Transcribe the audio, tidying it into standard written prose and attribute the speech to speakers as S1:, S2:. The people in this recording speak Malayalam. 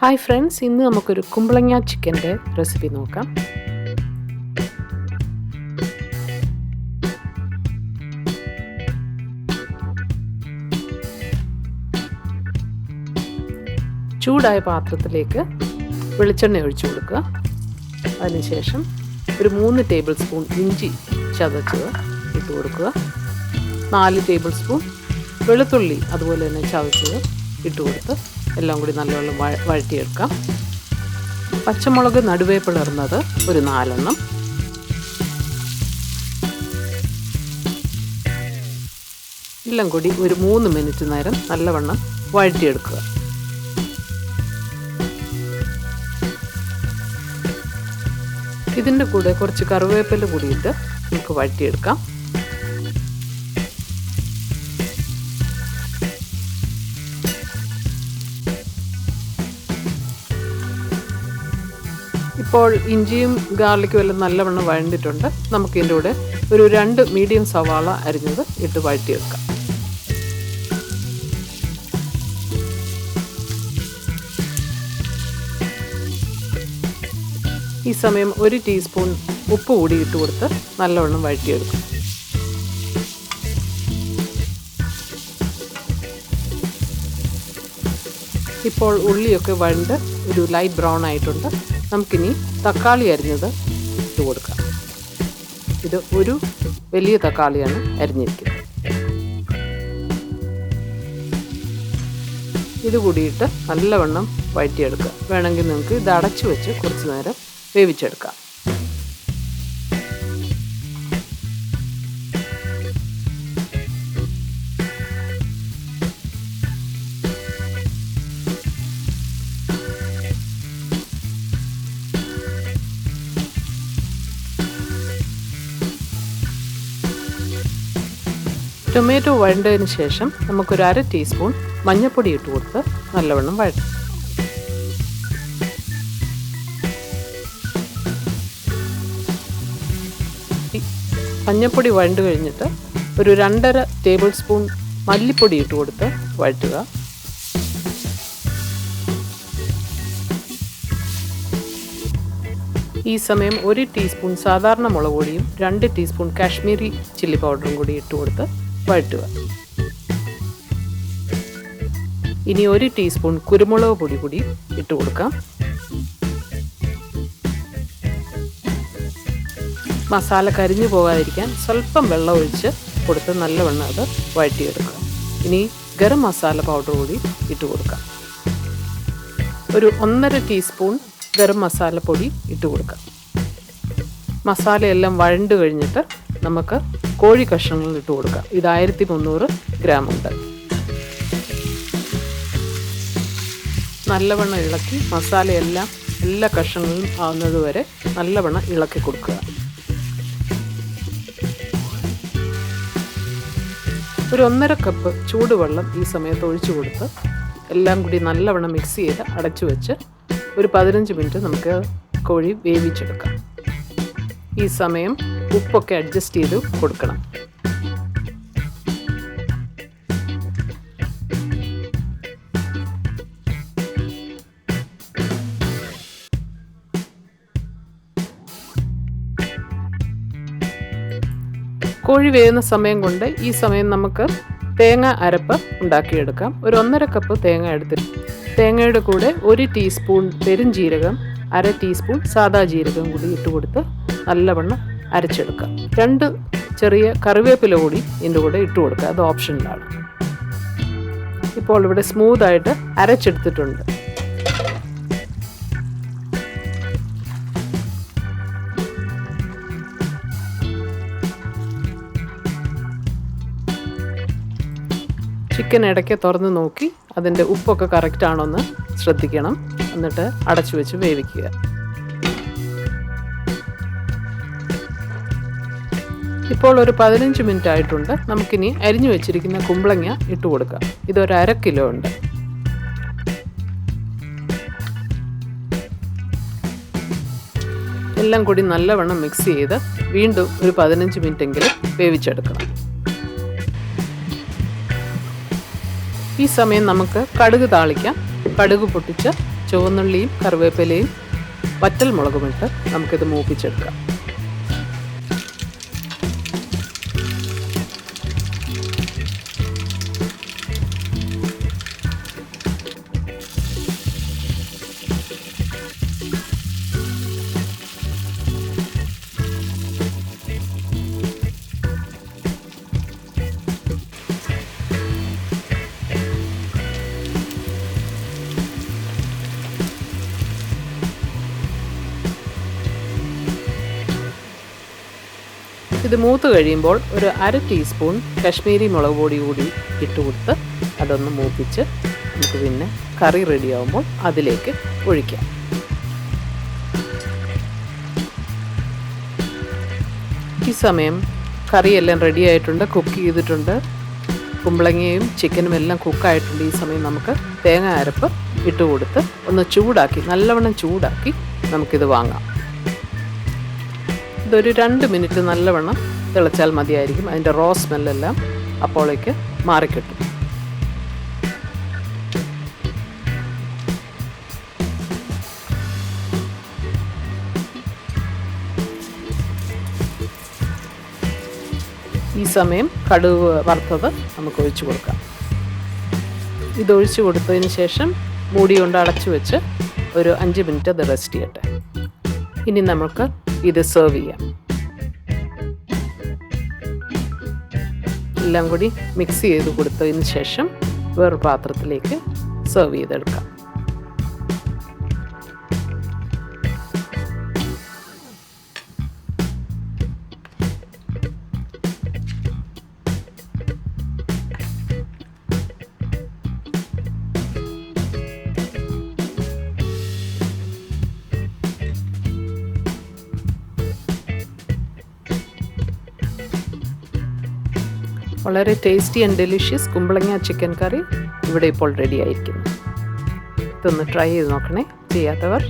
S1: ഹായ് ഫ്രണ്ട്സ്, ഇന്ന് നമുക്കൊരു കുമ്പളങ്ങ ചിക്കൻ്റെ റെസിപ്പി നോക്കാം. ചൂടായ പാത്രത്തിലേക്ക് വെളിച്ചെണ്ണ ഒഴിച്ചു കൊടുക്കുക. അതിനുശേഷം ഒരു 3 ടേബിൾ സ്പൂൺ ഇഞ്ചി ചതച്ചത് ഇട്ട് കൊടുക്കുക. 4 ടേബിൾ സ്പൂൺ വെളുത്തുള്ളി അതുപോലെ തന്നെ ചതച്ചത് ഇട്ട് കൊടുത്ത് എല്ലാം കൂടി നല്ലവണ്ണം വഴറ്റിയെടുക്കാം. പച്ചമുളക് നടുവേ പിളർന്നത് ഒരു 4 എണ്ണം. എല്ലാം കൂടി ഒരു 3 മിനിറ്റ് നേരം നല്ലവണ്ണം വഴറ്റിയെടുക്കുക. ഇതിൻ്റെ കൂടെ കുറച്ച് കറിവേപ്പില കൂടിയിട്ട് നമുക്ക് വഴറ്റിയെടുക്കാം. ഇപ്പോൾ ഇഞ്ചിയും ഗാർലിക്കും എല്ലാം നല്ലവണ്ണം വഴണ്ടിട്ടുണ്ട്. നമുക്കിതിൻ്റെ കൂടെ ഒരു 2 മീഡിയം സവാള അരിഞ്ഞത് ഇട്ട് വഴറ്റിയെടുക്കാം. ഈ സമയം 1 ടീസ്പൂൺ ഉപ്പ് കൂടി ഇട്ട് കൊടുത്ത് നല്ലവണ്ണം വഴറ്റിയെടുക്കും. ഇപ്പോൾ ഉള്ളിയൊക്കെ വഴണ്ട് ഒരു ലൈറ്റ് ബ്രൗൺ ആയിട്ടുണ്ട്. നമുക്കിനി തക്കാളി അരിഞ്ഞത് ഇട്ട് കൊടുക്കാം. ഇത് ഒരു വലിയ തക്കാളിയാണ് അരിഞ്ഞിരിക്കുന്നത്. ഇത് കൂടിയിട്ട് നല്ലവണ്ണം വഴറ്റിയെടുക്കുക. വേണമെങ്കിൽ നിങ്ങൾക്ക് ഇത് അടച്ചു വെച്ച് കുറച്ച് നേരം വേവിച്ചെടുക്കാം. ടൊമാറ്റോ വഴണ്ടതിന് ശേഷം നമുക്കൊരു 1/2 ടീസ്പൂൺ മഞ്ഞൾപ്പൊടി ഇട്ട് കൊടുത്ത് നല്ലവണ്ണം വഴറ്റും. മഞ്ഞൾപ്പൊടി വഴണ്ട് കഴിഞ്ഞിട്ട് ഒരു 2.5 ടേബിൾ സ്പൂൺ മല്ലിപ്പൊടി ഇട്ട് കൊടുത്ത് വഴറ്റുക. ഈ സമയം 1 ടീസ്പൂൺ സാധാരണ മുളക് പൊടിയും 2 ടീസ്പൂൺ കാശ്മീരി ചില്ലി പൗഡറും കൂടി ഇട്ട് കൊടുത്ത് വഴറ്റുക. ഇനി 1 ടീസ്പൂൺ കുരുമുളക് പൊടി കൂടി ഇട്ട് കൊടുക്കാം. മസാല കരിഞ്ഞു പോകാതിരിക്കാൻ സ്വല്പം വെള്ളം ഒഴിച്ച് കൊടുത്ത് നല്ലവണ്ണം അത് വഴറ്റിയെടുക്കുക. ഇനി ഗരം മസാല പൗഡർ കൂടി ഇട്ട് കൊടുക്കാം. ഒരു 1.5 ടീസ്പൂൺ ഗരം മസാല പൊടി ഇട്ട് കൊടുക്കാം. മസാലയെല്ലാം വഴണ്ട് കഴിഞ്ഞിട്ട് നമുക്ക് കോഴി കഷ്ണങ്ങൾ ഇട്ട് കൊടുക്കാം. ഇത് 1300 ഗ്രാം ഉണ്ട്. നല്ലവണ്ണം ഇളക്കി മസാലയെല്ലാം എല്ലാ കഷ്ണങ്ങളും ആവുന്നത് വരെ നല്ലവണ്ണം ഇളക്കി കൊടുക്കുക. ഒരു 1.5 കപ്പ് ചൂടുവെള്ളം ഈ സമയത്ത് ഒഴിച്ചു കൊടുത്ത് എല്ലാം കൂടി നല്ലവണ്ണം മിക്സ് ചെയ്ത് അടച്ചു വെച്ച് ഒരു 15 മിനിറ്റ് നമുക്ക് കോഴി വേവിച്ചെടുക്കാം. ഈ സമയം ഉപ്പൊക്കെ അഡ്ജസ്റ്റ് ചെയ്ത് കൊടുക്കണം. കോഴി വേവുന്ന സമയം കൊണ്ട് ഈ സമയം നമുക്ക് തേങ്ങ അരപ്പ് ഉണ്ടാക്കിയെടുക്കാം. ഒരു 1.5 കപ്പ് തേങ്ങ എടുത്തിട്ട് തേങ്ങയുടെ കൂടെ 1 ടീസ്പൂൺ പെരുംജീരകം, 1/2 ടീസ്പൂൺ സാദാ ജീരകം കൂടി ഇട്ട് കൊടുത്ത് നല്ലവണ്ണം അരച്ചെടുക്കാം. 2 ചെറിയ കറിവേപ്പില കൂടി ഇതിൻ്റെ കൂടെ ഇട്ട് കൊടുക്കുക. അത് ഓപ്ഷനിലാണ്. ഇപ്പോൾ ഇവിടെ സ്മൂത്തായിട്ട് അരച്ചെടുത്തിട്ടുണ്ട്. ചിക്കൻ ഇടയ്ക്ക് തുറന്ന് നോക്കി അതിൻ്റെ ഉപ്പൊക്കെ കറക്റ്റ് ആണോന്ന് ശ്രദ്ധിക്കണം. എന്നിട്ട് അടച്ചു വെച്ച് വേവിക്കുക. ഇപ്പോൾ ഒരു 15 മിനിറ്റ് ആയിട്ടുണ്ട്. നമുക്കിനി അരിഞ്ഞു വെച്ചിരിക്കുന്ന കുമ്പളങ്ങ ഇട്ട് കൊടുക്കാം. ഇതൊരു 1/2 കിലോ ഉണ്ട്. എല്ലാം കൂടി നല്ലവണ്ണം മിക്സ് ചെയ്ത് വീണ്ടും ഒരു 15 മിനിറ്റെങ്കിലും വേവിച്ചെടുക്കണം. ഈ സമയം നമുക്ക് കടുക് താളിക്കാം. കടുക് പൊട്ടിച്ച് ചുവന്നുള്ളിയും കറിവേപ്പിലയും വറ്റൽ മുളകുമിട്ട് നമുക്കിത് മൂപ്പിച്ചെടുക്കാം. ഇത് മൂത്ത് കഴിയുമ്പോൾ ഒരു 1/2 ടീസ്പൂൺ കശ്മീരി മുളക് പൊടി കൂടി ഇട്ട് കൊടുത്ത് അതൊന്ന് മൂപ്പിച്ച് നമുക്ക് പിന്നെ കറി റെഡിയാകുമ്പോൾ അതിലേക്ക് ഒഴിക്കാം. ഈ സമയം കറിയെല്ലാം റെഡി ആയിട്ടുണ്ട്, കുക്ക് ചെയ്തിട്ടുണ്ട്. കുമ്പളങ്ങയും ചിക്കനും എല്ലാം കുക്കായിട്ടുണ്ട്. ഈ സമയം നമുക്ക് തേങ്ങ അരപ്പ് ഇട്ട് കൊടുത്ത് ഒന്ന് ചൂടാക്കി, നല്ലവണ്ണം ചൂടാക്കി നമുക്കിത് വാങ്ങാം. ഇതൊരു 2 മിനിറ്റ് നല്ലവണ്ണം തിളച്ചാൽ മതിയായിരിക്കും. അതിൻ്റെ റോ സ്മെല്ലെല്ലാം അപ്പോഴേക്ക് മാറിക്കിട്ടും. ഈ സമയം കടുക് വറുത്തത് നമുക്ക് ഒഴിച്ചു കൊടുക്കാം. ഇതൊഴിച്ചു കൊടുത്തതിന് ശേഷം മൂടി കൊണ്ട് അടച്ചു വെച്ച് ഒരു 5 മിനിറ്റ് അത് റെസ്റ്റ് ചെയ്യട്ടെ. ഇനി നമുക്ക് ഇത് സെർവ് ചെയ്യാം. എല്ലാം കൂടി മിക്സ് ചെയ്ത് കൊടുത്തതിന് ശേഷം വേറൊരു പാത്രത്തിലേക്ക് സെർവ് ചെയ്തെടുക്കാം. വളരെ ടേസ്റ്റി ആൻഡ് ഡെലിഷ്യസ് കുമ്പളങ്ങ ചിക്കൻ കറി ഇവിടെ ഇപ്പോൾ റെഡി ആയിരിക്കുന്നു. ഇതൊന്ന് ട്രൈ ചെയ്ത് നോക്കണേ, ചെയ്യാത്തവർ.